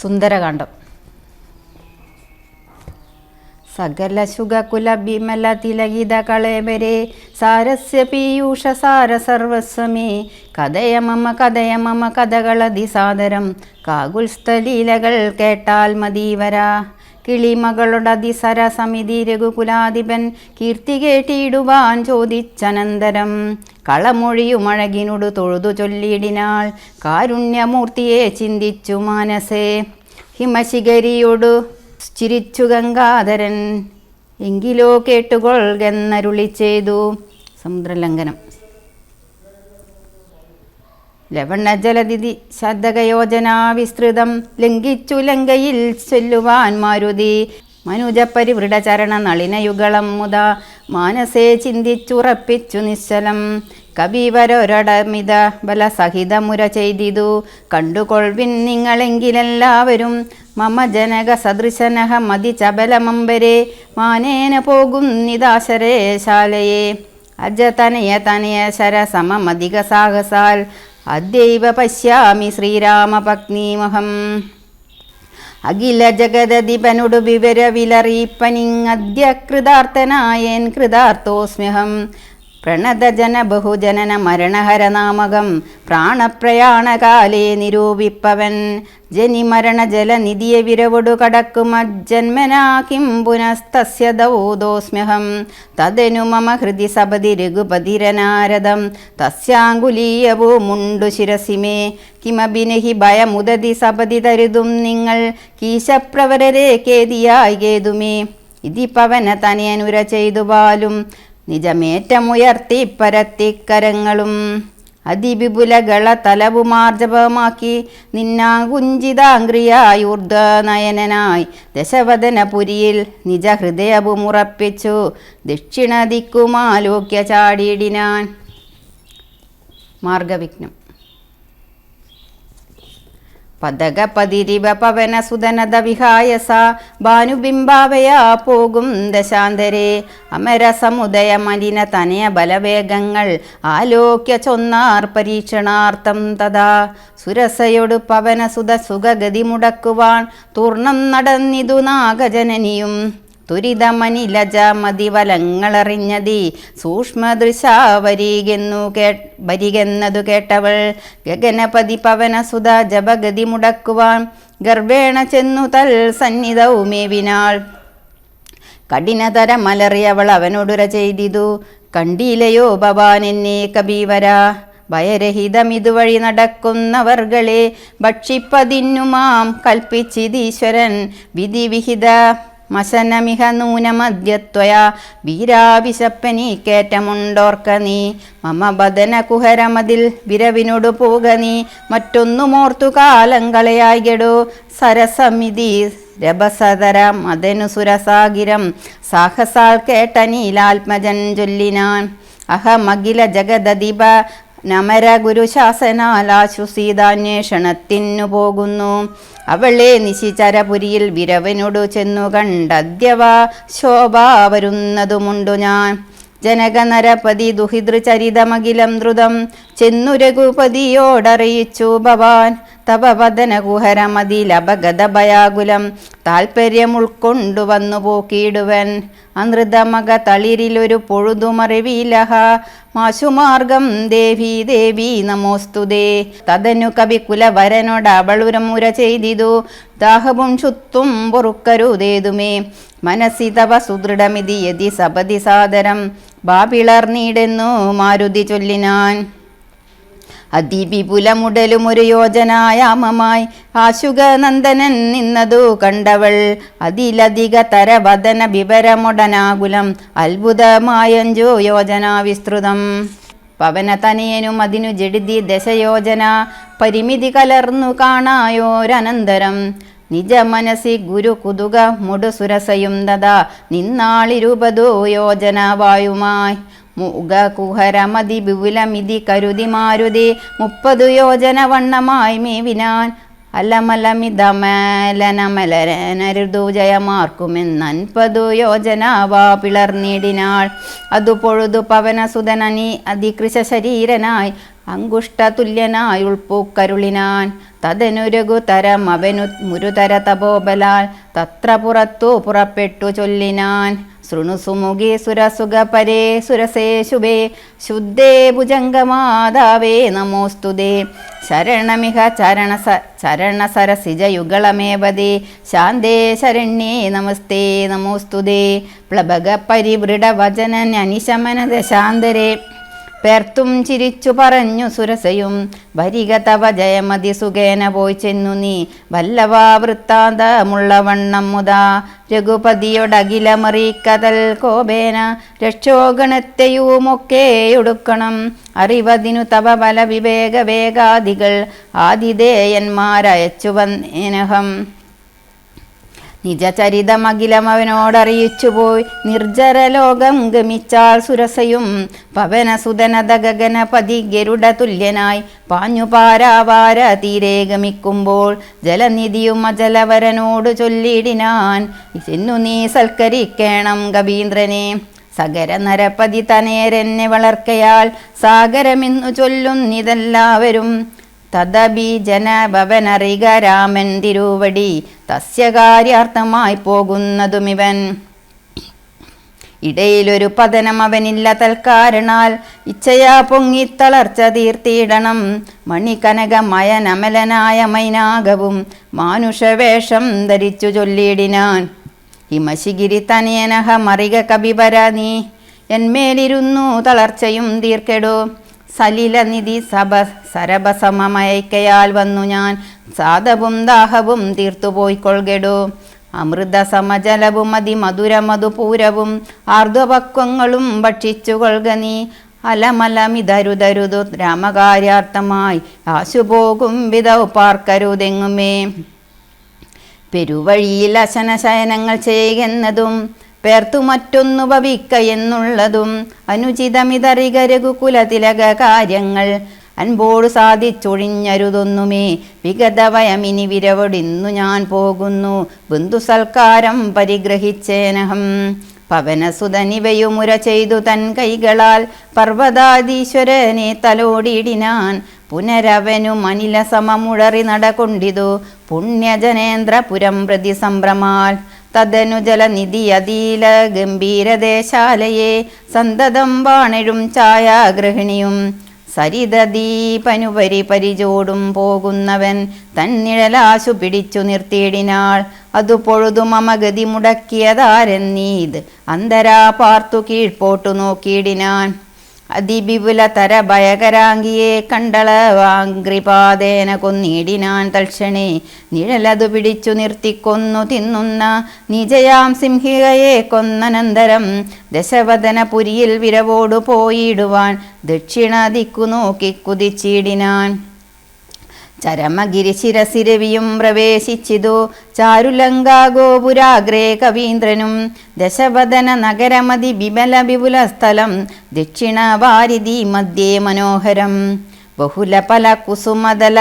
സുന്ദരകാന്ഡം. സകല ശുഗകുല ബിമല തിലകിത കളേബരേ സാരസ്യ പീയൂഷ സാര സർവസ്വമേ കഥയ മമ കഥകളതി സാദരം കാകുൽസ്ഥലീലകൾ കേട്ടാൽ മതീവരാ കിളിമകളുടതിസര സമിതി രഘുകുലാധിപൻ കീർത്തി കേട്ടിടുവാൻ ചോദിച്ചനന്തരം കളമൊഴിയുമഴകിനോട് തൊഴുതു ചൊല്ലിയിടിനാൾ കാരുണ്യമൂർത്തിയെ ചിന്തിച്ചു മാനസേ ഹിമശിഖരിയോടു ചിരിച്ചു ഗംഗാധരൻ എങ്കിലോ കേട്ടുകൊള്ളുകെന്നരുളി ചെയ്തു. സമുദ്രലംഘനം. ലവണജലദിതി ശതകയോജനാ വിസ്തൃതം ലംഘിച്ചു ലങ്കയിൽ ചൊല്ലുവാൻ മാരുതി മനുജപരിവൃഢചരണ നളിനയുഗളം മുത മാനസേ ചിന്തിച്ചുറപ്പിച്ചു നിശ്ചലം കവിവരൊരടമിത ബലസഹിതമുര ചെയ്തിതു കണ്ടുകൊൾവിൻ നിങ്ങളെങ്കിലെല്ലാവരും മമ ജനക സദൃശനഹ മതി ചബലമമ്പരെ മാനേന പോകുന്നിതാശരേ ശാലയെ അജ തനയ ശരസമധിക സാഹസാൽ അദ്യൈവ പശ്യാമി ശ്രീരാമപത്നീമഹം അഖില ജഗദധിപനോടു വിവര വിലറിപ്പനിങ്ങദ്യ കൃതാർത്ഥനായേൻ കൃതാർത്ഥോസ്മ്യഹം പ്രണതജന ബഹുജനന മരണഹരനാമകം പ്രാണപ്രയാണകാലേ നിരൂപിപ്പവൻ ജനിമരണ ജലനിധിയെ വിരവൊടു കടക്കുമജ്ജന്മനാ കിം പുനസ്തസ്യ ദൗദോസ്മ്യഹം തദനു മമ ഹൃദി സപതി രഘുപതിരനാരദം തസ്യാങ്കുലീയവുമുണ്ടു ശിരസിമേ കിമഭിനഹി ഭയമുദതി സപതി തരുതും നിങ്ങൾ കീശപ്രവരരെ കേതിയായി കേതുമേ ഇതി പവന തനയനുര ചെയ്തുപാലും നിജമേറ്റമുയർത്തി പരത്തിക്കരങ്ങളും അതിവിപുലകള തലവുമാർജപമാക്കി നിന്നാകുഞ്ചിതാംഗ്രിയായൂർധനയനായി ദശവദനപുരിയിൽ നിജഹൃദയവുമുറപ്പിച്ചു ദക്ഷിണ ദിക്കുമാലോക്യ ചാടിയിടിനാൻ. മാർഗവിഘ്നം. പദകപതിരിവ പവന സുതനത വിഹായസ ഭാനുബിംബാവയാ പോകും ദശാന്തരേ അമരസമുദയ മലിന തനയ ബലവേഗങ്ങൾ ആലോക്യ ചൊന്നാർ പരീക്ഷണാർത്ഥം തഥാ സുരസയൊടു പവന സുത സുഖഗതി മുടക്കുവാൻ തൂർണം നടന്നിതു നാഗജനനിയും തുരിതമനിലജ മതിവലങ്ങളറിഞ്ഞതി സൂക്ഷ്മദൃശാവരികെന്നതു കേട്ടവൾ ഗഗനപതി പവനസുത ജപഗതി മുടക്കുവാൻ ഗർവേണ ചെന്നു തൽ സന്നിധവുമേവിനാൾ കഠിനതര മലറിയവൾ അവനോടുര ചെയ്തിതു കണ്ടീലയോ ഭവാൻ എന്നെ കബീവര ഭയരഹിതമിതുവഴി നടക്കുന്നവർകളെ ഭക്ഷിപ്പതിന്നുമാം കൽപ്പിച്ചിതീശ്വരൻ വിധിവിഹിത മശനമിഹ നൂനമദ്യത്വയാ വീരാവിശപ്പനീക്കേറ്റമുണ്ടോർക്ക നീ മമ ബദന കുഹരമതിൽ വിരവിനോടു പോക നീ മറ്റൊന്നുമോർത്തു കാലങ്ങളെയായിടോ സരസമിതി രഭസതര മദനു സുരസാഗിരം സാഹസാൽ കേട്ട നീലാത്മജൻ ചൊല്ലിനാൻ അഹമഖില ജഗദധിപ നമര ഗുരുശാസനാലാശു സീതാന്വേഷണത്തിനു പോകുന്നു അവളെ നിശിചരപുരിയിൽ വിരവനോടു ചെന്നു കണ്ടദ്യവ ശോഭ വരുന്നതുമുണ്ടു ഞാൻ ജനകനരപതി ദുഹിതൃചരിതമഖിലം ദ്രുതം ചെന്നു രഘുപതിയോടറിയിച്ചു ഭവാൻ തവ വദന കുഹരമതിലപഗതഭയാകുലം താൽപര്യം ഉൾക്കൊണ്ടു വന്നു പോക്കിയിടുവൻ അനൃതമക തളിരിലൊരു പൊഴുതുമറിവിലഹ മാശുമാർഗം ദേവി ദേവി നമോസ്തുതേ തദനു കവികുലവരനോട് അവളുരമുര ചെയ്തിതു ദാഹവും ശുത്തും പൊറുക്കരുതേതുമേ മനസ്സി തവ സുദൃഢമിതി യതി സപതി സാദരം ബാപിളർന്നീടെന്നു മാരുതി ചൊല്ലിനാൻ അതിവിപുലമുടലും ഒരു യോജനായാമമായി ആശുകനന്ദനൻ നിന്നതു കണ്ടവൾ അതിലധിക തരവദന വിവരമുടനാകുലം അത്ഭുതമായഞ്ചോ യോജനാ വിസ്തൃതം പവന തനയനും അതിനു ജഡിതി ദശയോജന പരിമിതി കലർന്നു കാണായോരനന്തരം നിജ മനസി ഗുരു കുതുക മുടു സുരസയും ദദാ നിന്നാളിരുപതോ യോജന വായുമായി മുഗ കുഹരമതി വിപുലമിതി കരുതി മാരുതി 30 യോജന വണ്ണമായി മേവിനാൻ അലമലമിതമലനമലരനരുദു ജയമാർക്കുമെന്നൻപതു യോജനാവാ പിളർന്നിടിനാൾ. അതു പൊഴുതു പവനസുതനനി അതികൃശ ശരീരനായി അങ്കുഷ്ടതുല്യനായുൾപ്പൂക്കരുളിനാൻ. തദനുരഘുതരം അവനു മുരുതര തപോബലാൽ തത്ര പുറത്തു പുറപ്പെട്ടു ചൊല്ലിനാൻ. ശൃണുസുമുഖി സുരസുഖ പരേ സുരസേ ശുഭേ ശുദ്ധേ ഭുജംഗമാതാവേ നമോസ്തുതേ. ശരണമിഹ ചരണസരസിജയുഗളമേവതേ ശാന്തേ ശരണ്യേ നമസ്തേ നമോസ്തുതേ. പ്ലബക പരിവൃഢ വചനൻ അനിശമന ദശാന്തരേ പേർത്തും ചിരിച്ചു പറഞ്ഞു സുരസയും. വരിക തവ ജയമതി സുഖേന പോയി ചെന്നു നീ വല്ലവാ വൃത്താന്തമുള്ളവണ്ണം മുതാ. രഘുപതിയൊടകിലമറിക്കതൽ കോപേന രക്ഷോഗണത്തെയുമൊക്കെയൊടുക്കണം. അറിവതിനു തവ ബല വിവേക വേഗാദികൾ ആതിഥേയന്മാരയച്ചു വന്നേനഹം. നിജചരിതമഖിലം അവനോടറിയിച്ചുപോയി നിർജ്ജരലോകം ഗമിച്ചാൾ സുരസയും. പവനസുതനത ഗഗനപതി ഗരുഡ തുല്യനായി പാഞ്ഞു പാരാവാര തീരെ ഗമിക്കുമ്പോൾ ജലനിധിയും അജലവരനോട് ചൊല്ലിടിനാൻ. ചെന്നു നീ സൽക്കരിക്കേണം കവീന്ദ്രനെ. സഗര നരപതി തനേരെന്നെ വളർക്കയാൽ സാഗരമെന്നു ചൊല്ലുന്നിതെല്ലാവരും. തദപി ജനഭവനറിക രാമൻ തിരുവടി തസ്യ കാര്യാർത്ഥമായി പോകുന്നതുമിവൻ. ഇടയിലൊരു പതനം അവനില്ല തൽക്കാരണാൽ ഇച്ഛയാ പൊങ്ങിത്തളർച്ച തീർത്തിയിടണം. മണികനകമയനമലനായ മൈനാകവും മാനുഷവേഷം ധരിച്ചു ചൊല്ലിയിടിനാൻ. ഹിമശിഗിരി തനയനഹ മറിക കവിപര നീ എന്മേലിരുന്നു തളർച്ചയും തീർക്കെടോ. സലിലനിധി സരഭസമയക്കയാൽ വന്നു ഞാൻ സാദവും ദാഹവും തീർത്തുപോയിക്കൊള്ളുകെടോ. അമൃത സമജലവും അതിമധുരമധുപൂരവും ആർദ്വപക്വങ്ങളും ഭക്ഷിച്ചു കൊള്ളുക നീ. അലമലമിതരുതരുതു രാമകാര്യാർത്ഥമായി ആശുപോകും വിധൗ പാർക്കരുതെങ്ങുമേ. പെരുവഴിയിൽ അശനശയനങ്ങൾ ചെയ്യുന്നതും പേർത്തു മറ്റൊന്നു ഭവിക്ക എന്നുള്ളതും അനുചിതമിതറിക രഘുകുലതിലക കാര്യങ്ങൾ അൻപോട് സാധിച്ചൊഴിഞ്ഞരുതൊന്നുമേ. വിഗതവയമിനി വിരവടിന്നു ഞാൻ പോകുന്നു ബന്ധുസൽക്കാരം പരിഗ്രഹിച്ചേനഹം. പവനസുതനിവയുമുര ചെയ്തു തൻ കൈകളാൽ പർവ്വതാധീശ്വരനെ തലോടിയിടിനാൻ. പുനരവനു മനില സമമുഴറി നടകൊണ്ടിതു പുണ്യജനേന്ദ്രപുരം പ്രതി സംഭ്രമാൽ. തദനു ജലനിധി അതീല ഗംഭീരദേശാലയെ സന്തതം വാണെഴും ഛായാഗ്രഹിണിയും. സരിതദീപനുപരി പരിചോടും പോകുന്നവൻ തന്നിഴലാശു പിടിച്ചു നിർത്തിയിടിനാൾ. അതു പൊഴുതു മമഗതി മുടക്കിയതാരെന്നീത് അന്തരാ പാർത്തു കീഴ്പോട്ടു നോക്കിയിടിനാൻ. അതിവിപുലതര ഭയകരാംഗിയെ കണ്ടളവാംഗ്രിപാദേന കൊന്നിടിനാൻ തൽക്ഷണേ. നിഴലതു പിടിച്ചു നിർത്തിക്കൊന്നു തിന്നുന്ന നിജയാം സിംഹികയെ കൊന്നനന്തരം ദശവദനപുരിയിൽ വിരവോടു പോയിടുവാൻ ദക്ഷിണ ദിക്കു നോക്കി കുതിച്ചിടിനാൻ. ചരമഗിരിശിരസിരവിയും പ്രവേശിച്ചിതു ചാരുലങ്കാ ഗോപുരാഗ്രേ കവീന്ദ്രനും. ദശവദന നഗരമതി വിമല വിപുല സ്ഥലം ദക്ഷിണവാരിധി മധ്യേ മനോഹരം. ബഹുലഫല കുസുമദല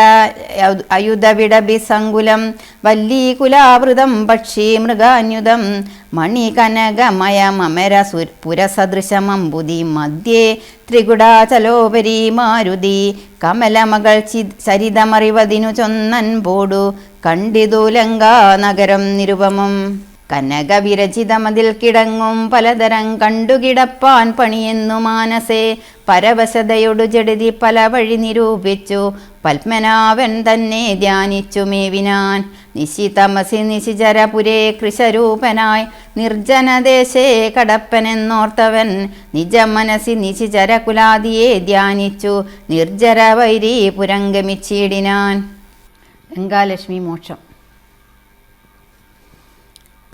അയുധവിടഭിസങ്കുലം വല്ലീകുലാവൃതം പക്ഷി മൃഗാന്യുതം. മണികനകമയമര പുരസദൃശമമ്പുതി മധ്യേ ത്രികുടാചലോപരി മാരുതി. കമലമകൾ ചരിതമറിവതിനു ചൊന്നൻപോടു കണ്ടിതു ലങ്കാ നഗരം നിരുപമം. കനകവിരചിതമതിൽ കിടങ്ങും പലതരം കണ്ടുകിടപ്പാൻ പണിയെന്നു മാനസേ. പരവശതയൊടു ജഡിതി പല വഴി നിരൂപിച്ചു പത്മനാഭൻ തന്നെ ധ്യാനിച്ചു മേവിനാൻ. നിശിതമസി നിശിചരപുരേ കൃശരൂപനായി നിർജ്ജനദേശേ കടപ്പനെന്നോർത്തവൻ നിജമനസി നിശിചരകുലാദിയെ ധ്യാനിച്ചു നിർജ്ജര വൈരി പുരംഗമിച്ചിടിനാൻ. ഗംഗാലക്ഷ്മി മോക്ഷം.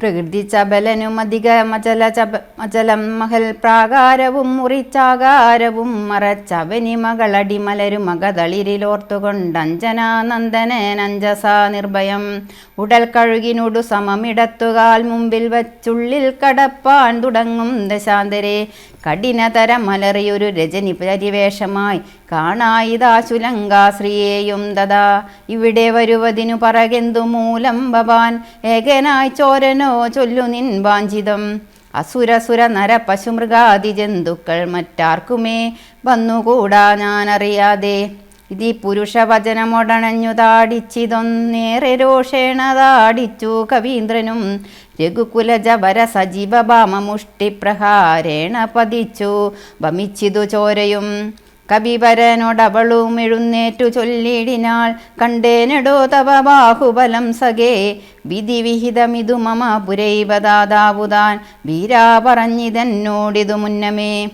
പ്രകൃതി ചപലനുമധികമചലം മഹൽ പ്രാകാരവും മുറിച്ചാകാരവും മറച്ചവനി മകളടിമലരു മകതളിരിലോർത്തുകൊണ്ടഞ്ജനാനന്ദനഞ്ജസാ നിർഭയം. ഉടൽ കഴുകിനോടു സമമിടത്തുകാൽ മുമ്പിൽ വച്ചുള്ളിൽ കടപ്പാൻ തുടങ്ങും ദശാന്തരെ. കഠിനതര മലറിയൊരു രജനി പരിവേഷമായി കാണായിതാശുലങ്കാശ്രീയേയും ദദാ. ഇവിടെ വരുവതിനു പറകെന്തു മൂലം ഭവാൻ ഏകനായി ചോരനോ ചൊല്ലു നിൻ വാഞ്ചിതം. അസുരസുര നര പശുമൃഗാദി ജന്തുക്കൾ മറ്റാർക്കുമേ വന്നുകൂടാ ഞാനറിയാതെ. ഇതി പുരുഷവചനമൊടണഞ്ഞു താടിച്ചിതൊന്നേറെ രോഷേണ താടിച്ചു കവീന്ദ്രനും. രഘുകുലജവര സജീവ ഭാമമുഷ്ടിപ്രഹാരേണ പതിച്ചു ഭമിച്ചിതു ചോരയും. കവിവരനോടവളും എഴുന്നേറ്റു ചൊല്ലിടിനാൾ, കണ്ടേനെടോ തവ ബാഹുബലം സഖേ, വിധിവിഹിതമിതു മമ പുരൈവദാതാവുതാൻ, വീരാ പറഞ്ഞിതെന്നോടിതു മുന്നമേ.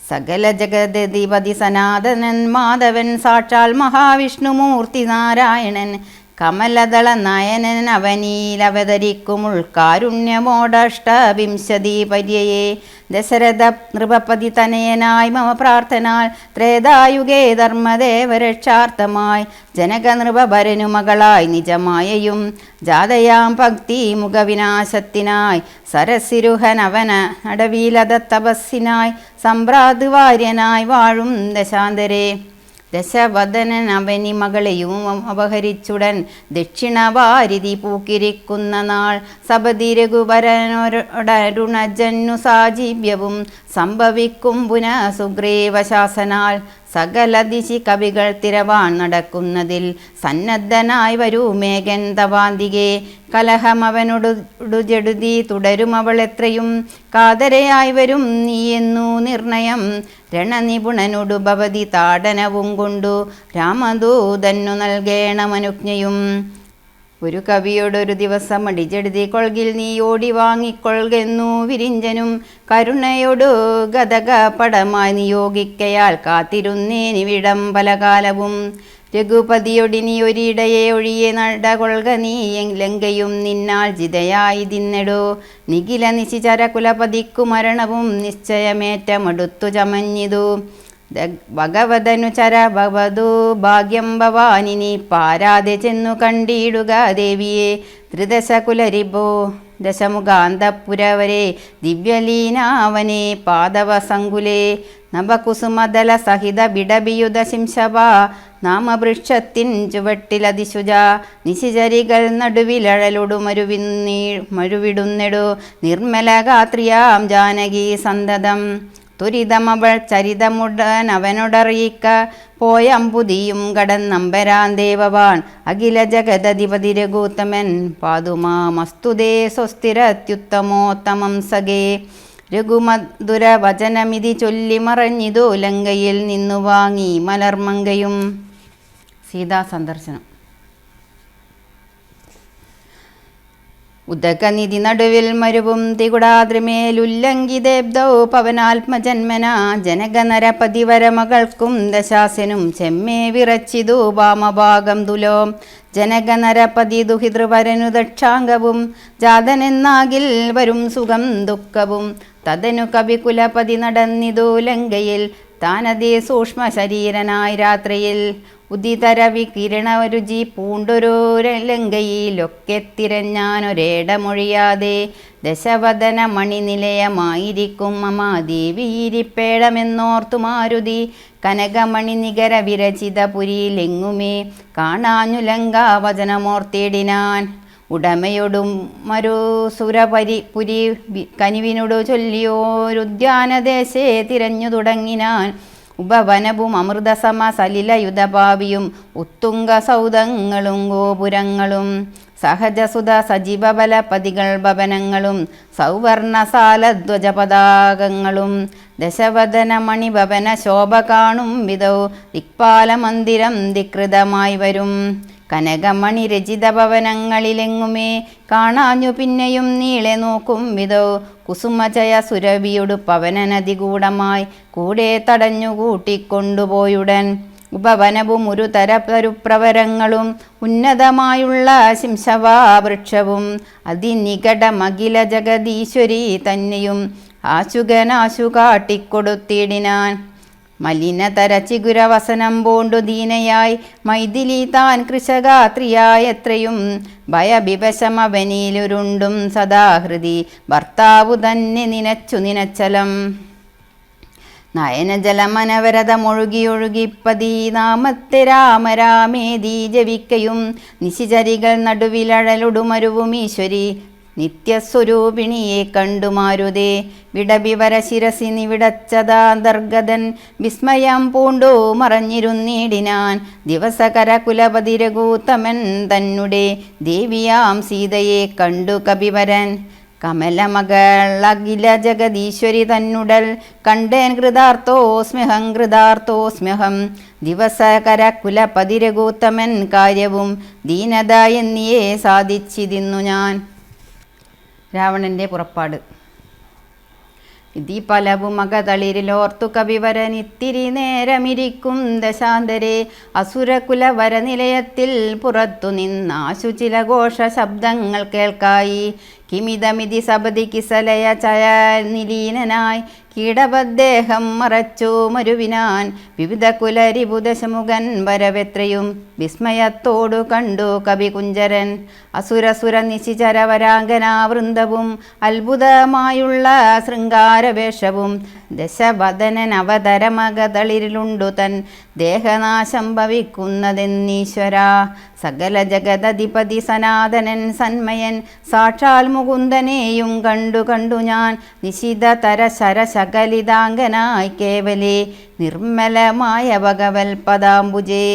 സകല ജഗദധിപതി സനാതനൻ മാധവൻ, സാക്ഷാൽ മഹാവിഷ്ണുമൂർത്തി നാരായണൻ, കമലദള നയനൻ അവനീലവതരിക്കും ഉൾക്കാരുണ്യമോടഷ്ടവിംശതി പര്യയെ. ദശരഥ നൃപപതി തനയനായി മമ പ്രാർത്ഥനാൽ, ത്രേതായുഗേ ധർമ്മദേവരക്ഷാർത്ഥമായി, ജനക നൃപഭരനു മകളായി നിജമായയും, ജാതയാം ഭക്തി മുഖവിനാശത്തിനായി, സരസിരുഹനവന നടവീലത തപസ്സിനായി, സമ്പ്രാത് വാര്യനായി വാഴും ദശാന്തരേ. ദശവദനൻ അവനി മകളെയും അപഹരിച്ചുടൻ ദക്ഷിണവാരിധി പൂക്കിരിക്കുന്ന നാൾ, സപതി രഘുവരനോടരുണജന്നു സാജീവ്യവും സംഭവിക്കും പുന സുഗ്രീവശാസനാൽ. സകല ദിശി കവികൾ തിരവാൻ നടക്കുന്നതിൽ സന്നദ്ധനായി വരൂ മേഘൻ തവാന്തികെ. കലഹമവനൊടു ജടുതി തുടരും അവൾ എത്രയും, കാതരയായി വരും നീയെന്നു നിർണയം. രണനിപുണനൊടു ഭവതി താടനവും കൊണ്ടു, രാമദൂതന്നു നൽകേണമനുജ്ഞയും. ഒരു കവിയോടൊരു ദിവസം അടിച്ചെടുതി കൊൾകിൽ നീ ഓടി വാങ്ങിക്കൊള്ളുന്നു വിരിഞ്ചനും, കരുണയോടു ഗതക പടമായി നിയോഗിക്കയാൽ കാത്തിരുന്നേനിവിടം പലകാലവും. രഘുപതിയൊടിനി ഒരിടയെ ഒഴിയെ നടകൊള്ളുക നീ ലങ്കയും നിന്നാൽ ജിതയായി തിന്നെടോ. നിഖില നിശിചര കുലപതിക്കു മരണവും നിശ്ചയമേറ്റമടുത്തു ചമഞ്ഞിതു. ഭഗവതനു ചര ഭവതു ഭാഗ്യം ഭവാനിനി, പാരാതെ ചെന്നു കണ്ടിടുക ദേവിയെ. ത്രിദശ കുലരിഭോ ദശമുഖാന്തപുരവരെ, ദിവ്യലീനാവനെ പാദവസങ്കുലേ. നവകുസുമദല സഹിത ബിഡബിയുധ ശിംശവ, നാമവൃക്ഷത്തിൻ ചുവട്ടിലതിശുജ. നിശിചരികൾ നടുവിലഴലൊടു മരുവിടുന്നെടു, നിർമ്മലഗാത്രിയാം ജാനകി സന്തതം. തുരിതമവൾ ചരിതമുടൻ അവനോടറിയിക്ക, പോയമ്പുതിയും കടന്നമ്പരാൻ ദേവവാൻ. അഖില ജഗദധിപതി രഘുത്തമൻ, പാതുമാമസ്തുതേ സ്വസ്തിരത്യുത്തമോത്തമം സഖേ. രഘുമധുര വചനമിതി ചൊല്ലി മറഞ്ഞിതു ലങ്കയിൽ നിന്നു വാങ്ങി മലർമങ്കയും. സീതാ സന്ദർശനം. ഉദകനിധി നടുവിൽ മരുവും തികുടാദ്രിമേലുല്ലംഘിദേബ്ദൗ പവനാത്മജന്മന, ജനകനരപതിവരമകൾക്കും ദശാസനും ചെമ്മേ വിറച്ചിതു വാമഭാഗം തുലോം. ജനകനരപതി ദുഹിതൃവരനു ദക്ഷാംഗവും, ജാതനെന്നാകിൽ വരും സുഖം ദുഃഖവും. തദനു കവികുലപതി നടന്നിതു ലങ്കയിൽ, താനതേ സൂക്ഷ്മ ശരീരനായി രാത്രിയിൽ. ഉദിതരവികിരണരുചി പൂണ്ടൊരു ലങ്കയിലൊക്കെ തിരഞ്ഞാനൊരേടമൊഴിയാതെ, ദശവദന മണിനിലയമായിരിക്കും മമ ദേവിയിരിപ്പേടമെന്നോർത്തു മാരുതി. കനകമണി നികര വിരചിത പുരിയിലെങ്ങുമേ കാണാഞ്ഞു ലങ്കാവചനമോർത്തിടിനാൻ. ഉടമയൊടും മരുസുരപുരി കനിവിനോടു ചൊല്ലിയോരുദ്യാനദേശേ തിരഞ്ഞു തുടങ്ങിനാൻ. ഉപവനവും അമൃതസമ സലിലയുധഭാവിയും, ഉത്തുംഗ സൗധങ്ങളും ഗോപുരങ്ങളും, സഹജസുത സജീവബലപതികൾ ഭവനങ്ങളും, സൗവർണസാലധ്വജ പതാകങ്ങളും. ദശവദന മണിഭവന ശോഭ കാണും വിധൗ, ദിക്പാലമന്ദിരം ധികൃതമായി വരും. കനകമണി രചിത ഭവനങ്ങളിലെങ്ങുമേ കാണാഞ്ഞു പിന്നെയും നീളെ നോക്കും വിധൗ. കുസുമജയ സുരഭിയൊടു പവനനദികൂടമായി കൂടെ തടഞ്ഞു കൂട്ടിക്കൊണ്ടുപോയുടൻ. ഉപവനവും ഒരു തരപ്രവരങ്ങളും, ഉന്നതമായുള്ള ശിംശവാവൃക്ഷവും, അതിനികടമഖില ജഗദീശ്വരി തന്നെയും ആശുകനാശു കാട്ടിക്കൊടുത്തിടിനാൻ. മലിനതര ചിഗുരവസനം പോണ്ടു ദീനയായി മൈഥിലി താൻ കൃശഗാത്രിയായത്രയും. ഭയവിവശമവനിലുരുണ്ടും സദാഹൃതി, ഭർത്താവു തന്നെ നിനച്ചു നിനച്ചലം. നയനജലമനവരതമൊഴുകിയൊഴുകിപ്പതി നാമത്തെ രാമരാമേതി ജവിക്കയും. നിശിചരികൾ നടുവിലഴലൊടുമരുവും ഈശ്വരി, നിത്യസ്വരൂപിണിയെ കണ്ടു മാരുതേ. വിടവിവര ശിരസി നിവിടച്ചതാന്തർഗതൻ വിസ്മയം പൂണ്ടു മറഞ്ഞിരുന്നീടിനാൻ. ദിവസകര കുലപതി രഘൂത്തമൻ തന്നെ ദേവിയാം സീതയെ കണ്ടു കപിവരൻ. കമലമകൾ അഖില ജഗദീശ്വരി തന്നുടൽ കണ്ടേൻ കൃതാർത്ഥോസ്മ്യഹം. ദിവസകര കുലപതി രഘൂത്തമൻ കാര്യവും ദീനത എന്നിയെ സാധിച്ചിരുന്നു ഞാൻ. രാവണൻ്റെ പുറപ്പാട്. വിധിപലവും മകതളിരിലോർത്തു കവിവരൻ ഇത്തിരി നേരമിരിക്കും ദശാന്തരെ. അസുരകുലവര നിലയത്തിൽ പുറത്തു നിന്നാശു ചില ഘോഷ ശബ്ദങ്ങൾ കേൾക്കായി. കിമിതമിതി സപതി കിസലയ ചയ നിലീനനായി കീടബദ്ദേഹം മറച്ചു മരുവിനാൻ. വിവിധ കുലരിബുദശമുഖൻ വരവെത്രയും വിസ്മയത്തോടു കണ്ടു കവികുഞ്ചരൻ. അസുരസുര നിശിചരവരാംഗനാവൃന്ദവും അത്ഭുതമായുള്ള ശൃംഗാരവേഷവും. ദശവദനൻ അവതരമകതളിരിലുണ്ടു തൻ ദേഹനാശം ഭവിക്കുന്നതെന്നീശ്വര. സകല ജഗദധിപതി സനാതനൻ സന്മയൻ സാക്ഷാൽ മുകുന്ദനെയും കണ്ടു ഞാൻ. നിശിതതര ശരശകലിതാംഗനായി കേവലേ നിർമ്മലമായ ഭഗവൽ പദാംബുജേ.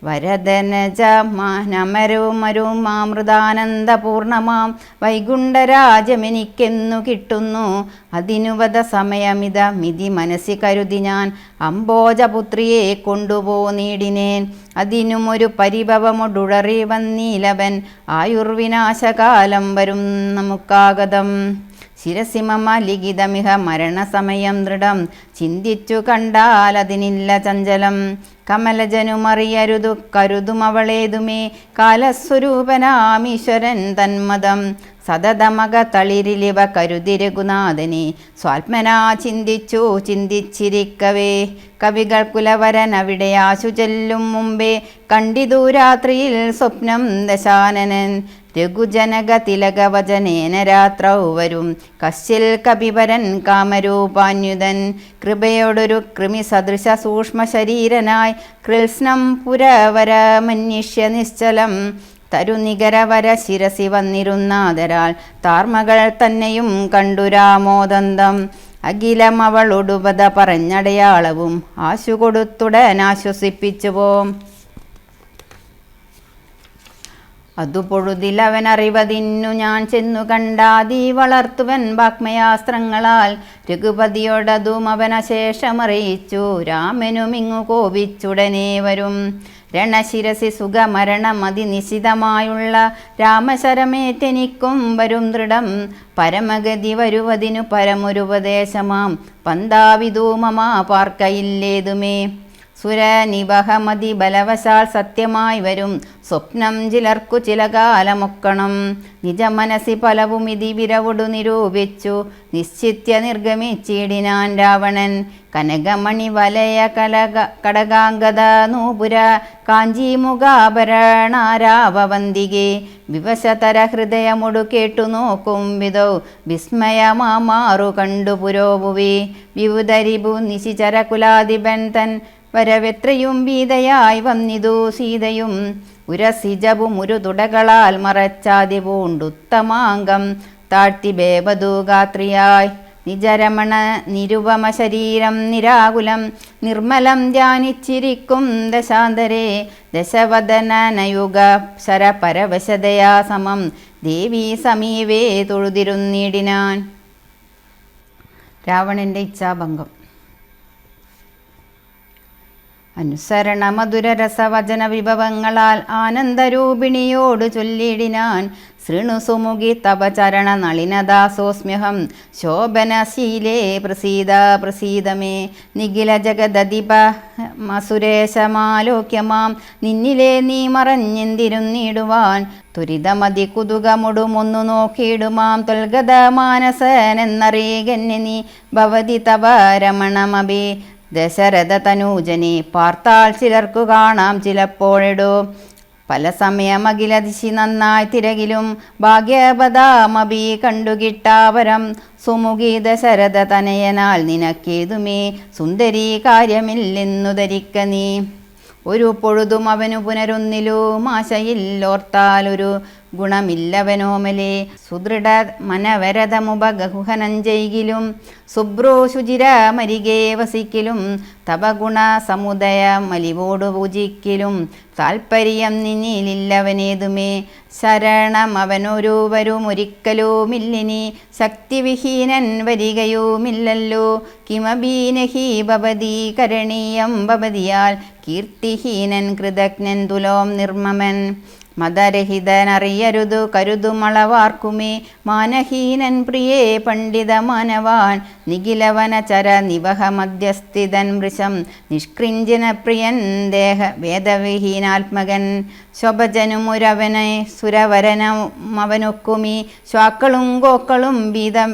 വരദനജ മാമൃതാനന്ദപൂർണമാം വൈകുണ്ഠരാജമെനിക്കെന്നു കിട്ടുന്നു. അതിനുവത സമയമിതമിതി മനസ്സി കരുതി ഞാൻ അംബോജപുത്രിയെ കൊണ്ടുപോന്നീടിനേൻ. അതിനുമൊരു പരിഭവമൊടുടറി വന്നീലവൻ ആയുർവിനാശകാലം വരും നമുക്കാഗതം. ശിരസിമമ ലിഖിതമിഹ മരണസമയം ദൃഢം ചിന്തിച്ചു കണ്ടാൽ അതിനില്ല ചഞ്ചലം. കമലജനുമറിയരുതു കരുതുമവളേതുമേ കാലസ്വരൂപനാമീശ്വരൻ തന്മതം. സതതമക തളിരിലിവ കരുതി രഘുനാഥനെ സ്വാത്മനാ ചിന്തിച്ചിരിക്കവേ. കവികൾ കുലവരൻ അവിടെ ആശു ചെല്ലും മുമ്പേ കണ്ടിതു രാത്രിയിൽ സ്വപ്നം ദശാനനൻ. രഘുജനക തിലകവചനേന രാത്രൗ വരും കശ്ചിൽ കപിവരൻ കാമരൂപാന്യുതൻ. കൃപയോടൊരു കൃമി സദൃശ സൂക്ഷ്മ ശരീരനായി കൃത്സ്നം പുരവരമന്വേഷ്യ നിശ്ചലം. തരുനികരവര ശിരസി വന്നിരുന്നാദരാൽ താർമകൾ തന്നെയും കണ്ടുരാമോദന്തം. അഖിലം അവളൊടുപത പറഞ്ഞടയാളവും ആശു കൊടുത്തുടനാശ്വസിപ്പിച്ചുപോം. അതു പൊഴുതിലവനറിവതിന്നു ഞാൻ ചെന്നു കണ്ടാതി വളർത്തുവൻ വാഗ്മയാസ്ത്രങ്ങളാൽ. രഘുപതിയോടതും അവനശേഷമറിയിച്ചു രാമനുമിങ്ങു കോപിച്ചുടനെ വരും. രണശിരസി സുഖമരണം അതിനിശിതമായുള്ള രാമശരമേറ്റെനിക്കും വരും ദൃഢം. പരമഗതി വരുവതിനു പരമൊരുപദേശമാം പന്താവിധൂമമാ പാർക്കയില്ലേതുമേ. സുരനിവഹമതി ബലവശാൽ സത്യമായി വരും സ്വപ്നം ചിലർക്കു ചില കാലമൊക്കണം. നിജമനസി പലവും ഇതി വിരവൊടു നിരൂപിച്ചു നിശ്ചിത്യ നിർഗമിച്ചിടിനാൻ രാവണൻ. കനകമണി വലയ കടകാംഗത നൂപുര കാഞ്ചീമുഖാഭരണാരാവന്തികെ. വിവശതര ഹൃദയമൊടു കേട്ടു നോക്കും വിധൗ വിസ്മയമാറു കണ്ടു പുരോഭുവേ. വിവുധരിപു നിശിചര കുലാധിപൻ തൻ വരവെത്രയും ഭീതയായി വന്നിതു സീതയും. ഉരസിജവും ഒരു തുടകളാൽ മറച്ചാതി പൂണ്ടുത്തമാംഗം താഴ്ത്തി ബേബതു ഗാത്രിയായി. നിജരമണ നിരുപമ ശരീരം നിരാകുലം നിർമ്മലം ധ്യാനിച്ചിരിക്കും ദശാന്തരെ. ദശവദനയുഗ ശരപരവശതയാ സമം ദേവി സമീപേ തൊഴുതിരുന്നിടിനാൻ. രാവണൻ്റെ ഇച്ഛാഭംഗം. അനുസരണ മധുരരസവചന വിഭവങ്ങളാൽ ആനന്ദരൂപിണിയോട് ചൊല്ലിടിനാൻ. ശൃണു സുമുഖി തവ ചരണ നളിനദാസോസ്മ്യഹം ശോഭനശീലേ പ്രസീദമേ. നിഖില ജഗദധിപ മസുരേശമാലോക്യമാം നിന്നിലെ നീ മറഞ്ഞെന്തിരുന്നിടുവാൻ. ത്വരിതമതി കുതുകമുടുമൊന്നു നോക്കിയിടുമാം തൊൽഗത മാനസനെന്നറിയകന്നെ നീ ഭവതി തവ രമണമഭി. ദശരഥ തനൂജനെ പാർത്താൽ ചിലർക്കു കാണാം ചിലപ്പോഴിടോ. പല സമയമഖിലദിശി നന്നായി തിരകിലും ഭാഗ്യപദാമഭി കണ്ടുകിട്ടാവരം. സുമുഖി ദശരഥ തനയനാൽ നിനക്കേതുമേ സുന്ദരി കാര്യമില്ലെന്നു ധരിക്ക നീ. ഒരു പൊഴുതും അവനു പുനരൊന്നിലും ആശയില്ലോർത്താലൊരു ഗുണമില്ലവനോമലേ സുദൃഢ മനവരതമുപഗഹനം ചെയ്കിലും സുബ്രോ ശുചിര മരികെ വസിക്കലും തപ ഗുണ സമുദയ മലിവോടു പൂജിക്കലും താൽപ്പര്യം നിന്നിലില്ലവനേതുമേ ശരണമവനൊരുവരുമൊരിക്കലുമില്ലിനി ശക്തിവിഹീനൻ വരികയുമില്ലല്ലോ കിമബീനഹി ഭവതി കരണീയം ഭവതിയാൽ കീർത്തിഹീനൻ കൃതജ്ഞൻ തുലോം നിർമ്മമൻ മതരഹിതനറിയരുതു കരുതുമളവാർക്കുമേ മാനഹീനൻ പ്രിയേ പണ്ഡിത മാനവാൻ നിഖിലവനചര നിവഹ മധ്യസ്ഥിതൻ മൃശം നിഷ്കൃഞ്ജന പ്രിയൻ ദേഹ വേദവിഹീനാത്മകൻ ശോഭജനുമുരവനെ സുരവരനമവനൊക്കുമീ ശ്വാക്കളും ഗോക്കളും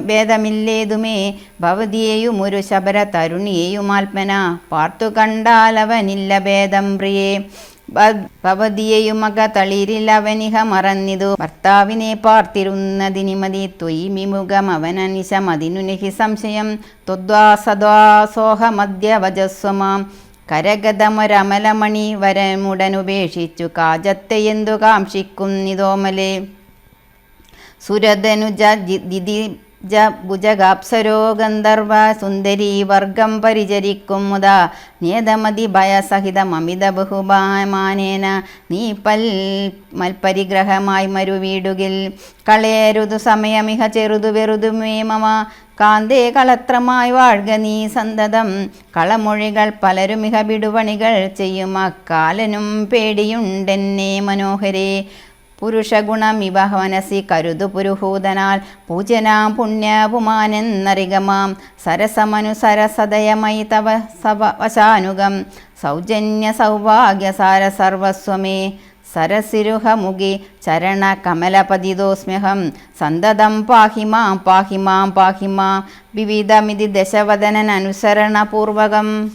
ഭേദമില്ലേതുമേ ഭവതിയെയുമൊരു ശബര തരുണിയെയുമാത്മന പാർത്തു കണ്ടാലവനില്ല ഭേദം പ്രിയേ ഭവതിയെയുമക തളിരിലവനിഹ മറന്നിതു ഭർത്താവിനെ പാർത്തിരുന്നതിനിമതി ത്വയി വിമുഖം അവനനിശമതിനു നഹി സംശയം ത്വദ്വാസദ്വാസോഹമദ്യ വജസ്വമാം കരഗതമൊരമലമണി വരമുടനുപേക്ഷിച്ചു കാജത്തെയെന്തു കാംക്ഷിക്കുന്നിതോമലേ സുരധനുജ ദിതി ഭുജഗാപ്സരോ ഗന്ധർവ സുന്ദരീ വർഗം പരിചരിക്കും മുതാ നേതമതി ഭയസഹിതമമിത ബഹുമാനേന നീ മൽപരിഗ്രഹമായി മരുവീടുകിൽ കളയരുതു സമയമിഹ ചെറുതു വെറുതുമേ മമ കാന്തേ കളത്രമായി വാഴ്ക നീ സന്തതം കളമൊഴികൾ പലരുമിഹ വിടുപണികൾ ചെയ്യും അക്കാലനും പേടിയുണ്ടെന്നേ മനോഹരേ പുരുഷഗുണമിവ മനസി കരുതു പുരുഹൂതനാൽ പൂജനാം പുണ്യപുമാനെന്നറികമാം സരസമനുസരസദയമയി തവ വശാനുഗം സൗജന്യ സൗഭാഗ്യസാര സർവസ്വമേ സരസിരുഹമുഖി ചരണ കമലപതിതോസ്മ്യഹം സന്തതം പാഹി മാം പാഹി മാം പാഹി മാം വിവിധമിതി ദശവദനൻ അനുസരണപൂർവകം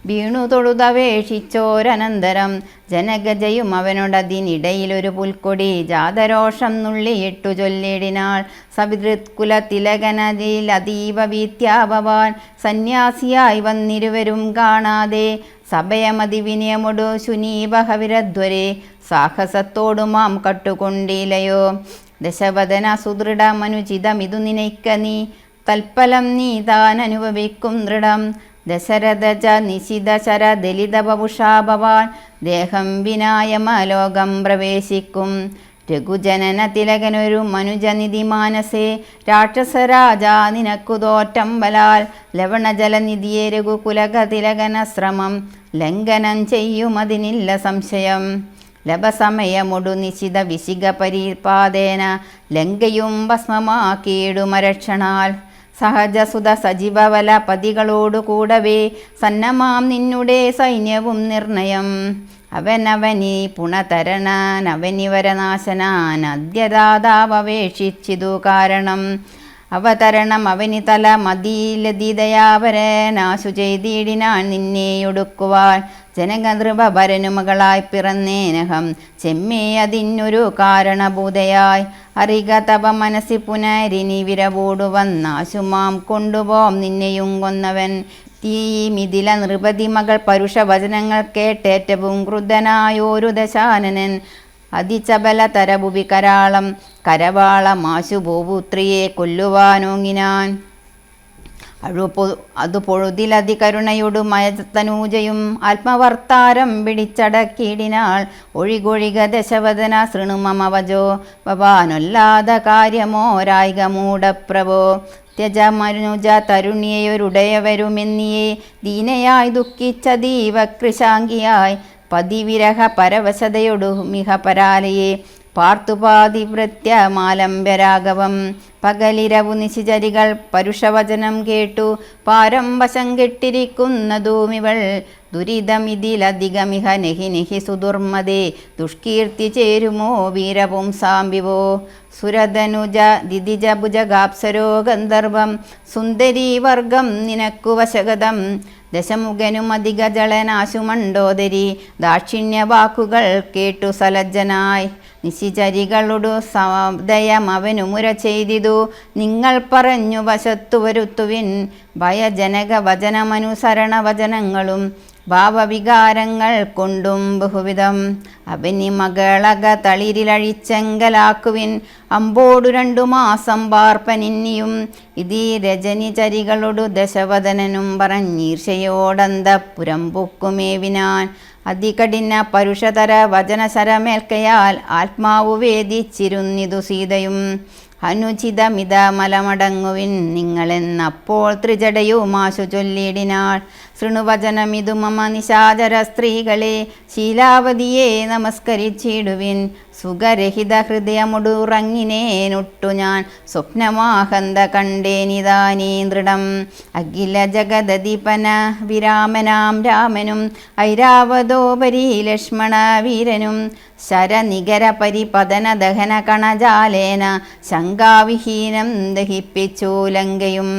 വീണു തൊഴുതപേക്ഷിച്ചോരനന്തരം ജനഗജയും അവനോടതിനിടയിലൊരു പുൽക്കൊടി ജാതരോഷം നുള്ളിയിട്ടു ചൊല്ലിടിനാൾ സവിതൃത്കുലതിലകനതിൽ അതീവ വീത്യാഭവാൻ സന്യാസിയായി വന്നിരുവരും കാണാതെ സഭയമതി വിനയമൊടു ശുനീപഹവിരധ്വരെ സാഹസത്തോടുമാം കട്ടുകൊണ്ടിലയോ ദശവദന സുദൃഢ മനുചിതമിതു നിനയ്ക്ക നീ തൽഫലം നീ താൻ അനുഭവിക്കും ദൃഢം ദശരഥജ നിശിതശര ദലിത ബഭുഷാഭവാൻ ദേഹം വിനായമലോകം പ്രവേശിക്കും രഘുജനന തിലകനൊരു മനുജനിധി മാനസേ രാക്ഷസരാജ നിനക്കു തോറ്റം ബലാൽ ലവണജലനിധിയെ രഘുകുലക തിലകന ശ്രമം ലംഘനം ചെയ്യുമതിനില്ല സംശയം ലഭസമയമൊടു നിശിത വിശിക പരിപാദേന ലങ്കയും ഭസ്മമാക്കിയിടുമരക്ഷണാൽ സഹജസുത സജീവവല പതികളോടു കൂടവേ സന്നമാം നിന്നുടെ സൈന്യവും നിർണയം അവനവനി പുണതരണനവനിവരനാശനാൻ അദ്യദാതാവപേക്ഷിച്ചിതു കാരണം അവതരണം അവനി തല മതിലതിദയാവരനാശു ചെയ്തിടിനാൻ നിന്നെയൊടുക്കുവാൻ ജനകനൃപഭരനു മകളായി പിറന്നേനഹം ചെമ്മേ അതിനൊരു കാരണഭൂതയായി അറിക തപ മനസ്സി പുനരിനി വിരവോടു വന്നാശുമാം കൊണ്ടുപോം നിന്നെയും കൊന്നവൻ തീ മിഥില നൃപതി മകൾ പരുഷവചനങ്ങൾ കേട്ടേറ്റവും ക്രുദ്ധനായോരു ദശാനനൻ അതിചബല തരഭുവി കരാളം കരവാളമാശു ഭൂപുത്രിയെ കൊല്ലുവാനോങ്ങിനാൻ അതു പൊഴുതിലതി കരുണയൊടു മയതനൂജയും ആത്മവർത്താരം പിടിച്ചടക്കിയിടിനാൾ ഒഴികൊഴിക ദശവദന ശൃണുമമവജോ ഭവാനൊല്ലാത കാര്യമോരായിക മൂഢപ്രഭോ ത്യജമനുജ തരുണിയൊരുടയവരുമെന്നിയെ ദീനയായി ദുഃഖിച്ച ദീവകൃശാംഗിയായി പതിവിരഹ പരവശതയൊടു മിഹ പരാലയെ പാർത്തുപാതിവൃത്യമാലംബ്യരാഘവം പകലിരവു നിശിചരികൾ പരുഷവചനം കേട്ടു പാരം വശം കെട്ടിരിക്കുന്നതുമിവൾ ദുരിതമിതിലധികമിഹ നെഹി നെഹി സുദുർമതേ ദുഷ്കീർത്തി ചേരുമോ വീരപുംസാംബിവോ സുരധനുജ ദിതിജ ഭുജഗാപ്സരോ ഗന്ധർവം സുന്ദരീ വർഗം നിനക്കു വശഗതം ദശമുഖനും അധിക ജളനാശുമണ്ടോദരി ദാക്ഷിണ്യ വാക്കുകൾ കേട്ടു സലജ്ജനായി നിശിചരികളോടു സദയം അവനു മുര ചെയ്തിതു നിങ്ങൾ പറഞ്ഞു വശത്തു വരുത്തുവിൻ ഭയജനക വചനമനുസരണ വചനങ്ങളും ഭാവവികാരങ്ങൾ കൊണ്ടും ബഹുവിധം അവനി മകളക തളിരിലഴിച്ചെങ്കലാക്കുവിൻ അമ്പോടു 2 മാസം പാർപ്പനിന്നിയും ഇതീ രജനി ചരികളോടു ദശവദനനും പറഞ്ഞീർഷയോടന്തപുരം പൊക്കുമേവിനാൻ അതികഠിന പരുഷതര വചനശരമേൽക്കയാൽ ആത്മാവു വേദിച്ചിരുന്നിതു സീതയും അനുചിതമിത മലമടങ്ങുവിൻ നിങ്ങളെന്നപ്പോൾ ത്രിജടയുമാശു ചൊല്ലിടിനാൾ ശൃണുവചനമിതു മമ നിശാചര സ്ത്രീകളെ ശീലാവതിയെ നമസ്കരിച്ചിടുവിൻ സുഖരഹിത ഹൃദയമുടുറങ്ങിനേനൊട്ടു ഞാൻ സ്വപ്നമാഹന്ത കണ്ടേനിതാനീ ദൃഢം അഖില ജഗദധിപന വിരാമനാം രാമനും ഐരാവതോപരി ലക്ഷ്മണ വീരനും ശരനികര പരിപതന ദഹന കണജാലേന ശങ്കാവിഹീനം ദഹിപ്പിച്ചു ലങ്കയും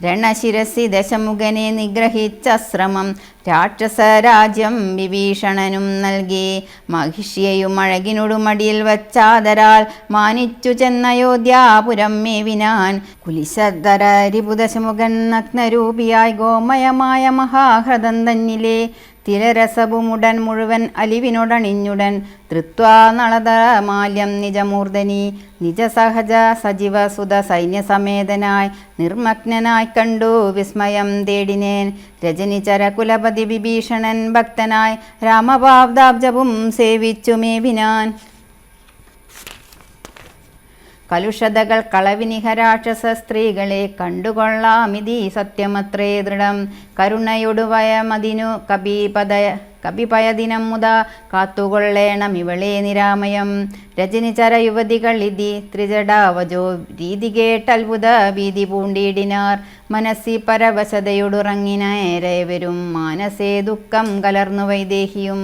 രണശിരസി ദശമുഖനെ നിഗ്രഹിച്ച ശ്രമം രാക്ഷസരാജ്യം വിഭീഷണനും നൽകി മഹിഷ്യയും അഴകിനൊടുമടിയിൽ വച്ചാദരാൽ മാനിച്ചു ചെന്നയോധ്യാപുരം മേവിനാൻ കുലിശധര രിപുദശമുഖൻ നഗ്നരൂപിയായി ഗോമയമായ മഹാഹൃദം തന്നിലെ തിലരസവുമുടൻ മുഴുവൻ അലിവിനോടണിഞ്ഞുടൻ തൃത്വാ നളത മാല്യം നിജമൂർധനി നിജസഹജ സജീവ സുത സൈന്യസമേതനായി നിർമ്മഗ്നനായി കണ്ടു വിസ്മയം തേടിനേൻ രജനിചര കുലപതി വിഭീഷണൻ ഭക്തനായി രാമപാബ്ദാബ്ജവും സേവിച്ചു മേവിനാൻ കലുഷതകൾ കളവിനിഹ രാക്ഷസ സ്ത്രീകളെ കണ്ടുകൊള്ളാമിതി സത്യമത്രേ ദൃഢം കരുണയൊടുവയമതിനു കപിപയദിനം മുത കാത്തുകൊള്ളേണം ഇവളെ നിരാമയം രജനിചര യുവതികൾ ഇതി ത്രിജടാവജോ രീതി കേട്ടത്ഭുത ഭീതി പൂണ്ടിടിനാർ മനസ്സി പരവശതയൊടുറങ്ങിനേരെ വരും മാനസേ ദുഃഖം കലർന്നു വൈദേഹിയും